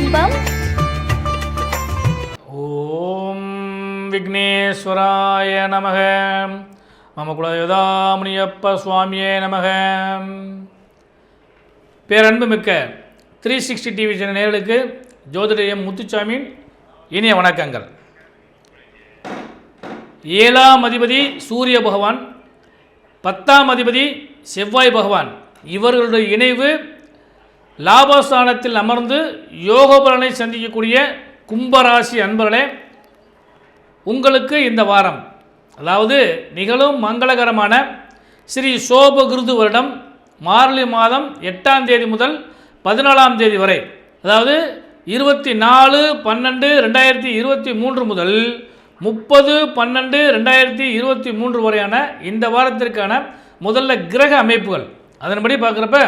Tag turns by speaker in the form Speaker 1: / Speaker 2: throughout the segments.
Speaker 1: இன்பம்.
Speaker 2: ஓம் விக்னேஸ்வராய நமக. மம குலயோதாமுனியப்ப சுவாமியே நமக. பேரன்புமிக்க 360 டிவி சேனல் நேயர்களுக்கு ஜோதிடர் எம் முத்துசாமியின் இனிய வணக்கங்கள். 7ஆம் அதிபதி சூரிய பகவான், 10ஆம் அதிபதி செவ்வாய் பகவான், இவர்களுடைய இணைவு லாபஸ்தானத்தில் அமர்ந்து யோக பலனை சந்திக்கக்கூடிய கும்பராசி அன்பர்களே, உங்களுக்கு இந்த வாரம், அதாவது நிகழும் மங்களகரமான ஸ்ரீ சோபகிருது வருடம் மார்கழி மாதம் 8ஆம் தேதி முதல் 14ஆம் தேதி வரை, அதாவது 24/12/2023 முதல் 30/12/2023 வரையான இந்த வாரத்திற்கான முதல்ல கிரக அமைப்புகள். அதன்படி பார்க்குறப்ப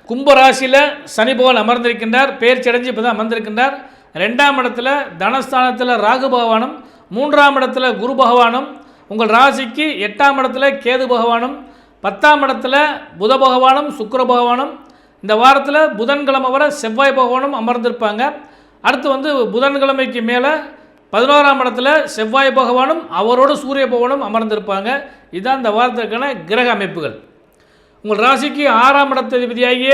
Speaker 2: கும்பராசியில் சனி பகவான் அமர்ந்திருக்கின்றார். பெயர்ச்சி அடைஞ்சு இப்போ தான் அமர்ந்திருக்கின்றார். 2ஆம் இடத்துல தனஸ்தானத்தில் ராகு பகவானும், 3ஆம் இடத்துல குரு பகவானும், உங்கள் ராசிக்கு 8ஆம் இடத்துல கேது பகவானும், 10ஆம் இடத்துல புத பகவானும் சுக்கிர பகவானும், இந்த வாரத்தில் புதன்கிழமை வர செவ்வாய் பகவானும் அமர்ந்திருப்பாங்க. அடுத்து புதன்கிழமைக்கு மேலே 11ஆம் இடத்துல செவ்வாய் பகவானும் அவரோடு சூரிய பகவானும் அமர்ந்திருப்பாங்க. இதுதான் இந்த வாரத்திற்கான கிரக அமைப்புகள். உங்கள் ராசிக்கு 6ஆம் இடத்ததிபதியாகிய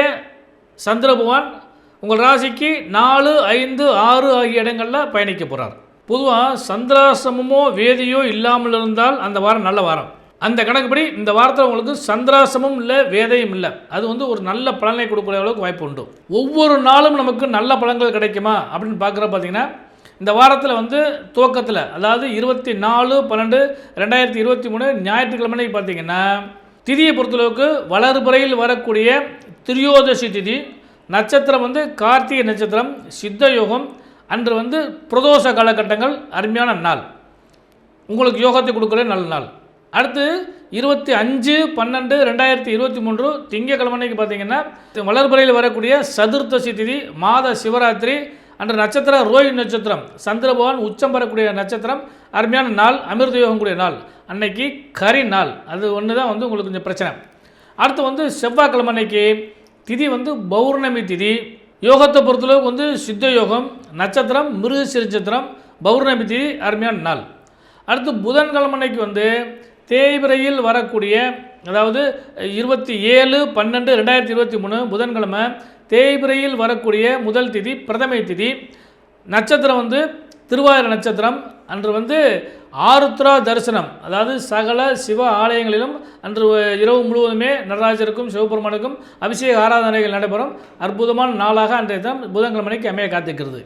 Speaker 2: சந்திர பகவான் உங்கள் ராசிக்கு 4, 5, 6 ஆகிய இடங்களில் பயணிக்க போகிறார். பொதுவாக சந்திராசிரமமோ வேதியோ இல்லாமல் இருந்தால் அந்த வாரம் நல்ல வாரம். அந்த கணக்குப்படி இந்த வாரத்தில் உங்களுக்கு சந்திராசிரமும் இல்லை, வேதையும் இல்லை. அது ஒரு நல்ல பலனை கொடுக்குற அளவுக்கு வாய்ப்பு உண்டு. ஒவ்வொரு நாளும் நமக்கு நல்ல பலன்கள் கிடைக்குமா அப்படின்னு பார்க்குற பார்த்தீங்கன்னா, இந்த வாரத்தில் துவக்கத்தில், அதாவது 24/12/2023 ஞாயிற்றுக்கிழமை பார்த்தீங்கன்னா, திதியை பொறுத்தளவுக்கு வளர்பிறையில் வரக்கூடிய திரியோதசி திதி, நட்சத்திரம் கார்த்திகை நட்சத்திரம், சித்த யோகம், அன்று பிரதோஷ காலகட்டங்கள், அருமையான நாள், உங்களுக்கு யோகத்தை கொடுக்குற நல்ல நாள். அடுத்து 25/12/2023 திங்கக்கிழமைக்கு பார்த்தீங்கன்னா, வளர்பிறையில் வரக்கூடிய சதுர்த்தசி திதி, மாத சிவராத்திரி, அன்று நட்சத்திரம் ரோஹிணி நட்சத்திரம், சந்திர பகவான் உச்சம் பெறக்கூடிய நட்சத்திரம், அருமையான நாள், அமிர்த யோகம் கூடிய நாள், அன்னைக்கு கரி நாள். அது ஒன்று தான் உங்களுக்கு கொஞ்சம் பிரச்சனை. அடுத்து செவ்வாய்க்கிழமை அன்னைக்கு திதி பௌர்ணமி திதி, யோகத்தை பொறுத்தளவுக்கு சித்த யோகம், நட்சத்திரம் மிருகசீரிஷ நட்சத்திரம், பௌர்ணமி திதி, அருமையான நாள். அடுத்து புதன்கிழமை அன்னைக்கு தேய்பிரையில் வரக்கூடிய, அதாவது 27/12/2023 புதன்கிழமை தேய்பிரையில் வரக்கூடிய முதல் திதி பிரதமை திதி, நட்சத்திரம் திருவாதிரை நட்சத்திரம், அன்று ஆருத்ரா தரிசனம், அதாவது சகல சிவ ஆலயங்களிலும் அன்று இரவு முழுவதுமே நடராஜருக்கும் சிவபெருமானுக்கும் அபிஷேக ஆராதனைகள் நடைபெறும் அற்புதமான நாளாக அன்றைய தினம் புதன்கிழமைக்கு அமைய காத்திருக்கிறது.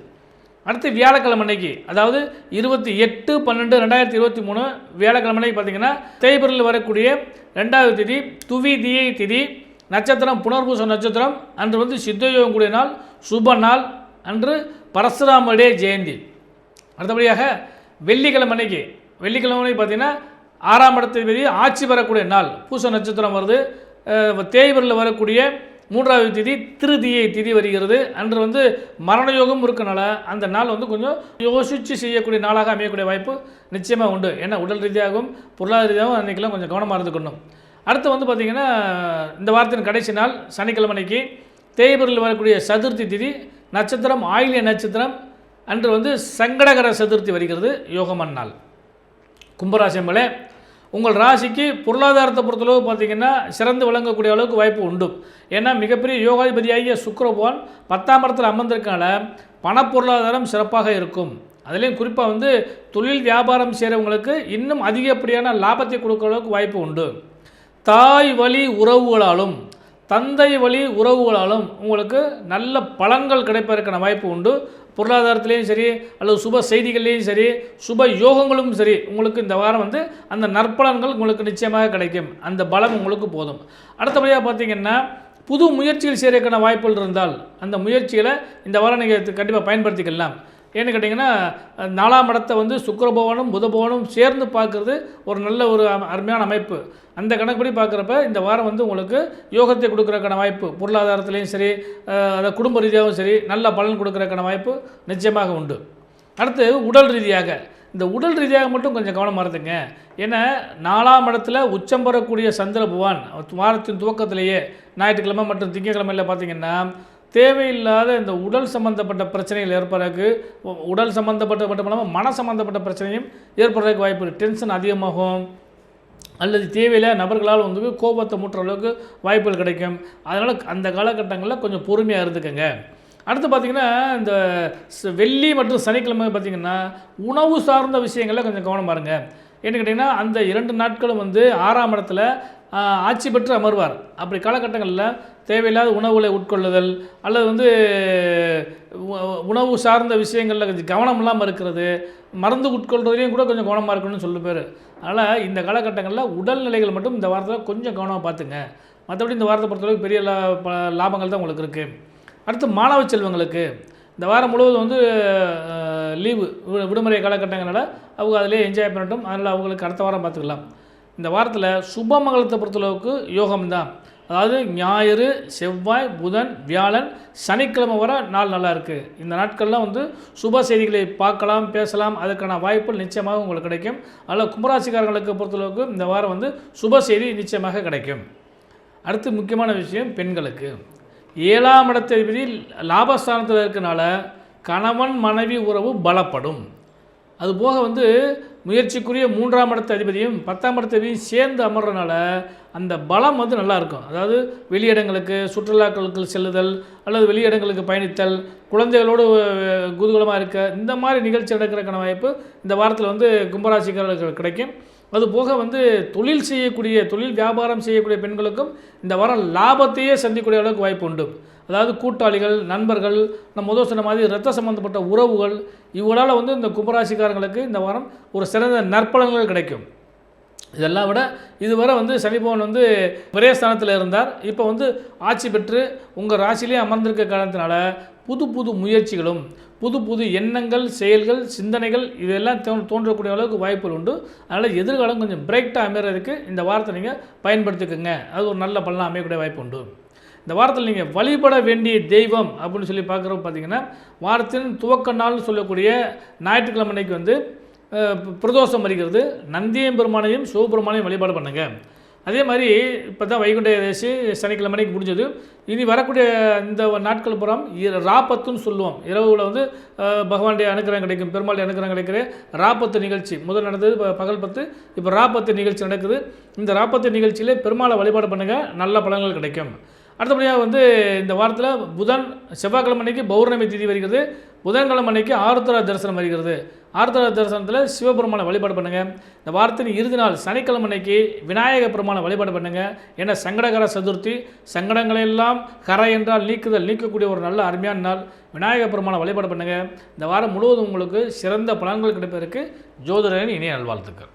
Speaker 2: அடுத்து வியாழக்கிழமை அன்னைக்கு, அதாவது 28/12/2023 வியாழக்கிழமை பார்த்தீங்கன்னா, தேய்பிரையில் வரக்கூடிய 2வது திதி துவி தியை திதி, நட்சத்திரம் புனர்பூச நட்சத்திரம், அன்று சித்தயோகம் கூடிய நாள், சுப நாள், அன்று பரசுராமடே ஜெயந்தி. அடுத்தபடியாக வெள்ளிக்கிழமை பார்த்தீங்கன்னா 6ஆம் இடத்ததிபதி ஆட்சி பெறக்கூடிய நாள், பூச நட்சத்திரம் வருது. தேய்பிரையில் வரக்கூடிய 3வது திதி திருதியை திதி வருகிறது. அன்று மரணயோகம் இருக்கனால அந்த நாள் கொஞ்சம் யோசித்து செய்யக்கூடிய நாளாக அமையக்கூடிய வாய்ப்பு நிச்சயமாக உண்டு. ஏன்னா உடல் ரீதியாகவும் பொருளாதார ரீதியாகவும் அன்றைக்கெல்லாம் கொஞ்சம் கவனமாக இருந்துக்கணும். அடுத்து பார்த்திங்கன்னா, இந்த வாரத்தின் கடைசி நாள் சனிக்கிழமைக்கு தேய்பிரையில் வரக்கூடிய சதுர்த்தி திதி, நட்சத்திரம் ஆயில்ய நட்சத்திரம், அன்று சங்கடகர சதுர்த்தி வருகிறது, யோகமான நாள். கும்பராசி என்பதே உங்கள் ராசிக்கு பொருளாதாரத்தை பொறுத்தளவு பார்த்திங்கன்னா சிறந்து விளங்கக்கூடிய அளவுக்கு வாய்ப்பு உண்டு. ஏன்னா மிகப்பெரிய யோகாதிபதியாகிய சுக்கிர பகவான் 10ஆம் இடத்தில் அமர்ந்திருக்கனால பணப்பொருளாதாரம் சிறப்பாக இருக்கும். அதுலேயும் குறிப்பாக தொழில் வியாபாரம் செய்கிறவங்களுக்கு இன்னும் அதிகப்படியான லாபத்தை கொடுக்குற அளவுக்கு வாய்ப்பு உண்டு. தாய் வழி உறவுகளாலும் தந்தை வழி உறவுகளாலும் உங்களுக்கு நல்ல பலன்கள் கிடைப்பதற்கான வாய்ப்பு உண்டு. பொருளாதாரத்திலையும் சரி, அல்லது சுப செய்திகள்லேயும் சரி, சுப யோகங்களும் சரி, உங்களுக்கு இந்த வாரம் அந்த நற்பலன்கள் உங்களுக்கு நிச்சயமாக கிடைக்கும். அந்த பலம் உங்களுக்கு போதும். அடுத்தபடியாக பார்த்திங்கன்னா, புது முயற்சிகள் செய்கிறதுக்கான வாய்ப்புகள் இருந்தால் அந்த முயற்சிகளை இந்த வாரம் நீங்கள் கண்டிப்பாக பயன்படுத்திக்கலாம். ஏன்னு கேட்டிங்கன்னா, 4ஆம் இடத்தை சுக்கிர பகவானும் புத பகவானும் சேர்ந்து பார்க்குறது ஒரு நல்ல ஒரு அருமையான அமைப்பு. அந்த கணக்குப்படி பார்க்குறப்ப இந்த வாரம் உங்களுக்கு யோகத்தை கொடுக்குறதுக்கான வாய்ப்பு, பொருளாதாரத்துலேயும் சரி, அதை குடும்ப ரீதியாகவும் சரி, நல்ல பலன் கொடுக்குறதுக்கான வாய்ப்பு நிச்சயமாக உண்டு. அடுத்து உடல் ரீதியாக, இந்த உடல் ரீதியாக மட்டும் கொஞ்சம் கவனமாக இருந்துங்க. ஏன்னா 4ஆம் இடத்துல உச்சம் பெறக்கூடிய சந்திர பகவான் வாரத்தின் துவக்கத்திலேயே ஞாயிற்றுக்கிழமை மற்றும் திங்கக்கிழமையில் பார்த்திங்கன்னா தேவையில்லாத இந்த உடல் சம்மந்தப்பட்ட பிரச்சனைகள் ஏற்படுறதுக்கு, உடல் சம்மந்தப்பட்ட மட்டும் இல்லாமல் மன சம்மந்தப்பட்ட பிரச்சனையும் ஏற்படுறதுக்கு வாய்ப்பு இருக்குது. டென்ஷன் அதிகமாகும், அல்லது தேவையில்லாத நபர்களால் வந்து கோபத்தை மூட்டுற அளவுக்கு வாய்ப்புகள் கிடைக்கும். அதனால் அந்த காலகட்டங்களில் கொஞ்சம் பொறுமையாக இருந்துக்கங்க. அடுத்து பார்த்திங்கன்னா, இந்த வெள்ளி மற்றும் சனிக்கிழமை பார்த்திங்கன்னா உணவு சார்ந்த விஷயங்களில் கொஞ்சம் கவனம் பாருங்க. ஏன்னு கேட்டிங்கன்னா, அந்த 2 நாட்களும் வந்து 6ஆம் இடத்துல ஆட்சி பெற்று அமர்வார். அப்படி காலகட்டங்களில் தேவையில்லாத உணவுகளை உட்கொள்ளுதல், அல்லது வந்து உணவு சார்ந்த விஷயங்களில் கொஞ்சம் கவனம் இல்லாமல் இருக்கிறது, மருந்து உட்கொள்றதுலேயும் கூட கொஞ்சம் கவனமாக இருக்கணும்னு சொல்லு பேர். அதனால் இந்த காலகட்டங்களில் உடல்நிலைகள் மட்டும் இந்த வாரத்தில் கொஞ்சம் கவனமாக பார்த்துங்க. மற்றபடி இந்த வாரத்தை பொறுத்தளவுக்கு பெரிய லாபங்கள் தான் உங்களுக்கு இருக்குது. அடுத்து மாணவ செல்வங்களுக்கு இந்த வாரம் முழுவதும் வந்து லீவு, விடுமுறை காலகட்டங்களால் அவங்க அதிலே என்ஜாய் பண்ணட்டும். அதனால் அவங்களுக்கு அடுத்த வாரம் பார்த்துக்கலாம். இந்த வாரத்தில் சுபமங்கலத்தை பொறுத்தளவுக்கு யோகம்தான். அதாவது ஞாயிறு, செவ்வாய், புதன், வியாழன், சனிக்கிழமை வர நாள் நல்லா இருக்குது. இந்த நாட்கள்லாம் வந்து சுப செய்திகளை பார்க்கலாம், பேசலாம். அதுக்கான வாய்ப்புகள் நிச்சயமாக உங்களுக்கு கிடைக்கும். அதில் கும்பராசிக்காரர்களுக்கு பொறுத்தளவுக்கு இந்த வாரம் வந்து சுப செய்தி நிச்சயமாக கிடைக்கும். அடுத்து முக்கியமான விஷயம் பெண்களுக்கு 7ஆம் இடத்ததிபதி லாபஸ்தானத்தில் இருக்கனால கணவன் மனைவி உறவு பலப்படும். அதுபோக வந்து முயற்சிக்குரிய 3ஆம் இடத்த அதிபதியும் 10ஆம் இடத்ததிபதியும் சேர்ந்து அமர்றதுனால அந்த பலம் வந்து நல்லாயிருக்கும். அதாவது வெளியிடங்களுக்கு, சுற்றுலாக்களுக்கு செல்லுதல், அல்லது வெளியிடங்களுக்கு பயணித்தல், குழந்தைகளோடு குதூகலமாக இருக்க, இந்த மாதிரி நிகழ்ச்சி நடக்கிறதுக்கான வாய்ப்பு இந்த வாரத்தில் வந்து கும்பராசிக்காரர்களுக்கு கிடைக்கும். அதுபோக வந்து தொழில் செய்யக்கூடிய, தொழில் வியாபாரம் செய்யக்கூடிய பெண்களுக்கும் இந்த வாரம் லாபத்தையே சந்திக்கக்கூடிய அளவுக்கு வாய்ப்பு உண்டு. அதாவது கூட்டாளிகள், நண்பர்கள், நம்ம முதல் சொன்ன மாதிரி இரத்த சம்பந்தப்பட்ட உறவுகள், இவங்களால் வந்து இந்த கும்பராசிக்காரங்களுக்கு இந்த வாரம் ஒரு சிறந்த நற்பலன்கள் கிடைக்கும். இதெல்லாம் விட இதுவரை வந்து சனிபவன் வந்து விரயஸ்தானத்தில் இருந்தார். இப்போ வந்து ஆட்சி பெற்று உங்கள் ராசியிலே அமர்ந்திருக்க காரணத்தினால புது புது முயற்சிகளும், புது புது எண்ணங்கள், செயல்கள், சிந்தனைகள் இதெல்லாம் தோன்றக்கூடிய அளவுக்கு வாய்ப்புகள் உண்டு. அதனால் எதிர்காலம் கொஞ்சம் பிரைட்டாக அமைகிறதுக்கு இந்த வாரத்தை நீங்கள் பயன்படுத்திக்கோங்க. அது ஒரு நல்ல பலனாக அமையக்கூடிய வாய்ப்பு உண்டு. இந்த வாரத்தில் நீங்கள் வழிபட வேண்டிய தெய்வம் அப்படின்னு சொல்லி பார்க்குறப்ப பார்த்தீங்கன்னா, வாரத்தின் துவக்க நாள்னு சொல்லக்கூடிய ஞாயிற்றுக்கிழமை அன்னைக்கு வந்து பிரதோஷம் வருகிறது. நந்தியம் பெருமானையும் சிவபெருமானையும் வழிபாடு பண்ணுங்கள். அதே மாதிரி இப்போ தான் வைகுண்ட ஏகாதசி சனிக்கிழமை அன்னைக்கு முடிஞ்சது. இனி வரக்கூடிய இந்த நாட்கள் புறம் ராப்பத்துன்னு சொல்லுவோம். இரவுல வந்து பகவானுடைய அனுக்கிரகம் கிடைக்கும், பெருமாளுடைய அனுக்கிரகம் கிடைக்கிற ராப்பத்து நிகழ்ச்சி முதல் நடந்தது. பகல் 10, இப்போ ராப்பத்து நிகழ்ச்சி நடக்குது. இந்த ராப்பத்து நிகழ்ச்சியில் பெருமாளை வழிபாடு பண்ணுங்கள், நல்ல பலன்கள் கிடைக்கும். அடுத்தபடியாக வந்து இந்த வாரத்தில் புதன், செவ்வாய்க்கிழமை அன்னைக்கு பௌர்ணமி திதி வருகிறது. புதன்கிழமை அன்னைக்கு ஆருத்ரா தரிசனம் வருகிறது. ஆருத்ரா தரிசனத்தில் சிவபெருமானை வழிபாடு பண்ணுங்கள். இந்த வாரத்தின் இறுதி நாள் சனிக்கிழமை அன்னைக்கு விநாயக பெருமானை வழிபாடு பண்ணுங்கள். ஏன்னா சங்கடகர சதுர்த்தி, சங்கடங்களெல்லாம் கரை என்றால் நீக்குதல், நீக்கக்கூடிய ஒரு நல்ல அருமையான நாள். விநாயக பெருமானை வழிபாடு பண்ணுங்கள். இந்த வாரம் முழுவதும் உங்களுக்கு சிறந்த பலன்கள் கிடைப்பதற்கு ஜோதிடரின் இனிய நல்வாழ்த்துக்கள்.